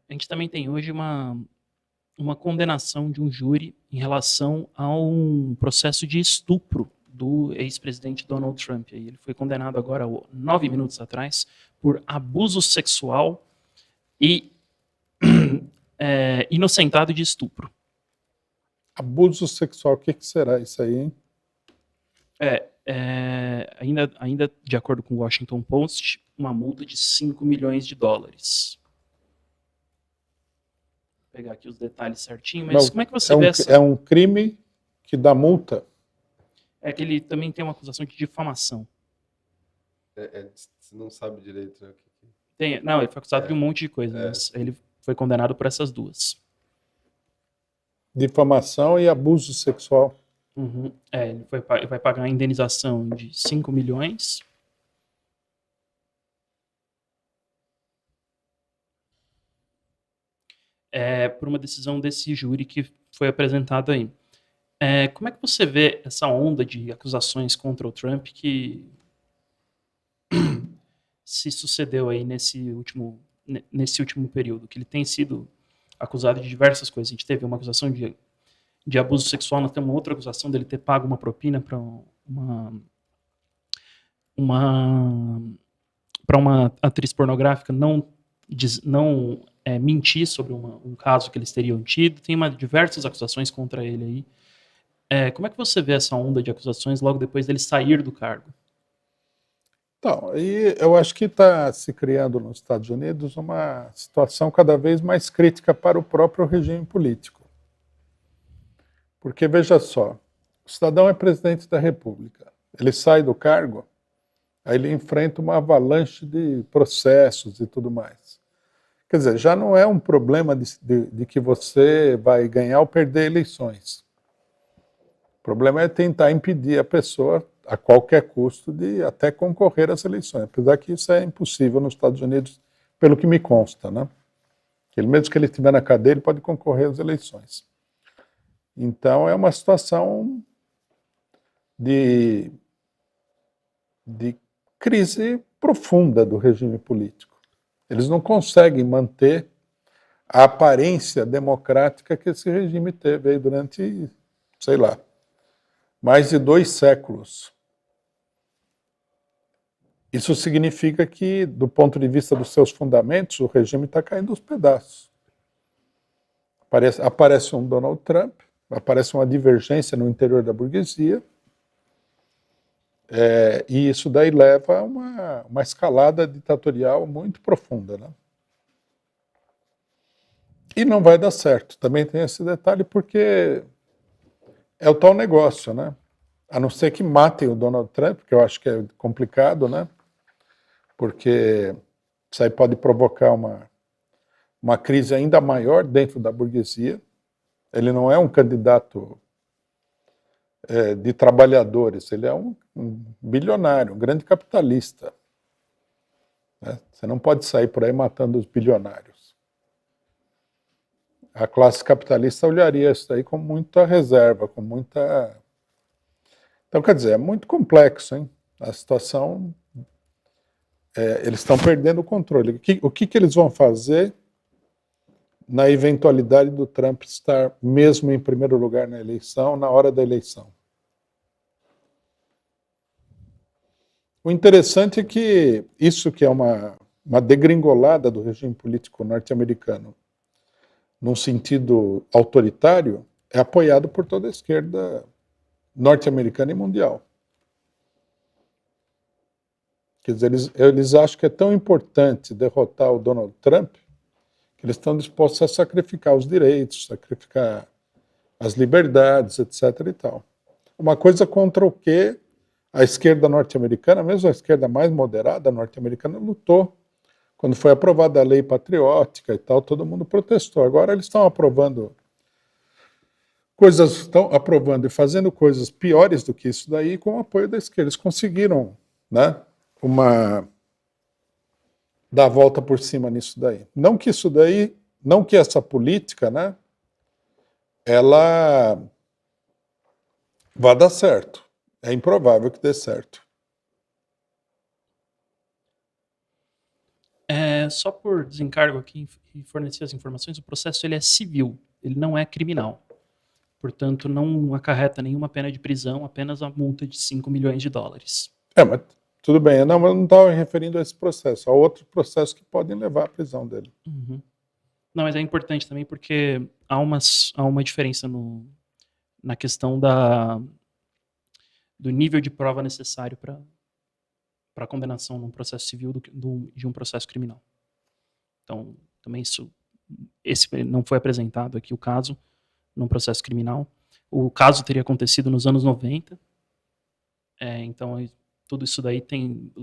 A gente também tem hoje uma condenação de um júri em relação a um processo de estupro do ex-presidente Donald Trump. Ele foi condenado agora, 9 minutos atrás, por abuso sexual e inocentado de estupro. Abuso sexual, o que será isso aí, hein? Ainda de acordo com o Washington Post, uma multa de 5 milhões de dólares. Vou pegar aqui os detalhes certinho, mas como é que você vê essa... É um crime que dá multa? É que ele também tem uma acusação de difamação. Você não sabe direito, né? Não, ele foi acusado de um monte de coisa, mas ele foi condenado por essas duas. Difamação e abuso sexual. Uhum. Ele vai pagar a indenização de 5 milhões. Por uma decisão desse júri que foi apresentado aí. Como é que você vê essa onda de acusações contra o Trump que se sucedeu aí nesse último período, que ele tem sido acusado de diversas coisas? A gente teve uma acusação de abuso sexual, nós temos uma outra acusação dele ter pago uma propina para uma atriz pornográfica não mentir sobre um caso que eles teriam tido. Tem diversas acusações contra ele aí. Como é que você vê essa onda de acusações logo depois dele sair do cargo? Então, e eu acho que está se criando nos Estados Unidos uma situação cada vez mais crítica para o próprio regime político. Porque, veja só, o cidadão é presidente da República, ele sai do cargo, aí ele enfrenta uma avalanche de processos e tudo mais. Quer dizer, já não é um problema de que você vai ganhar ou perder eleições. O problema é tentar impedir a pessoa, a qualquer custo, de até concorrer às eleições. Apesar que isso é impossível nos Estados Unidos, pelo que me consta, né? Mesmo que ele estiver na cadeia, ele pode concorrer às eleições. Então, é uma situação de crise profunda do regime político. Eles não conseguem manter a aparência democrática que esse regime teve aí durante, sei lá, mais de 2 séculos. Isso significa que, do ponto de vista dos seus fundamentos, o regime está caindo aos pedaços. Aparece um Donald Trump, aparece uma divergência no interior da burguesia, e isso daí leva a uma escalada ditatorial muito profunda, né? E não vai dar certo. Também tem esse detalhe porque é o tal negócio, né? A não ser que matem o Donald Trump, que eu acho que é complicado, né? Porque isso aí pode provocar uma crise ainda maior dentro da burguesia. Ele não é um candidato de trabalhadores, ele é um bilionário, um grande capitalista. Né? Você não pode sair por aí matando os bilionários. A classe capitalista olharia isso aí com muita reserva, com muita... Então, quer dizer, é muito complexo, hein? A situação... eles estão perdendo o controle. O que eles vão fazer na eventualidade do Trump estar mesmo em primeiro lugar na eleição, na hora da eleição? O interessante é que isso que é uma degringolada do regime político norte-americano, num sentido autoritário, é apoiado por toda a esquerda norte-americana e mundial. Quer dizer, eles acham que é tão importante derrotar o Donald Trump que eles estão dispostos a sacrificar os direitos, sacrificar as liberdades, etc. e tal. Uma coisa contra o que a esquerda norte-americana, mesmo a esquerda mais moderada norte-americana, lutou. Quando foi aprovada a lei patriótica e tal, todo mundo protestou. Agora eles estão aprovando e fazendo coisas piores do que isso daí com o apoio da esquerda. Eles conseguiram, né, dar a volta por cima nisso daí. Não que essa política, né, ela vá dar certo. É improvável que dê certo. só por desencargo aqui e fornecer as informações, o processo ele é civil, ele não é criminal. Portanto, não acarreta nenhuma pena de prisão, apenas a multa de 5 milhões de dólares. Mas tudo bem. Não, mas eu não estava me referindo a esse processo, a outro processo que podem levar à prisão dele. Uhum. Não, mas é importante também porque há uma diferença na questão do nível de prova necessário para a condenação num processo civil de um processo criminal. Então, também esse não foi apresentado aqui o caso num processo criminal. O caso teria acontecido nos anos 90, então tudo isso daí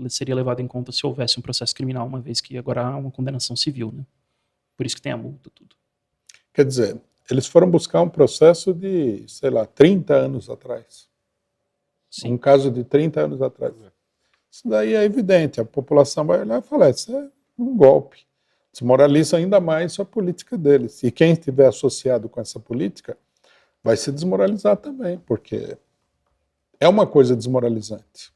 seria levado em conta se houvesse um processo criminal, uma vez que agora há uma condenação civil, né? Por isso que tem a multa, tudo. Quer dizer, eles foram buscar um processo de, sei lá, 30 anos atrás. Sim. Um caso de 30 anos atrás. Isso daí é evidente, a população vai olhar e falar, isso é um golpe. Desmoraliza ainda mais a política deles. E quem estiver associado com essa política vai se desmoralizar também, porque é uma coisa desmoralizante.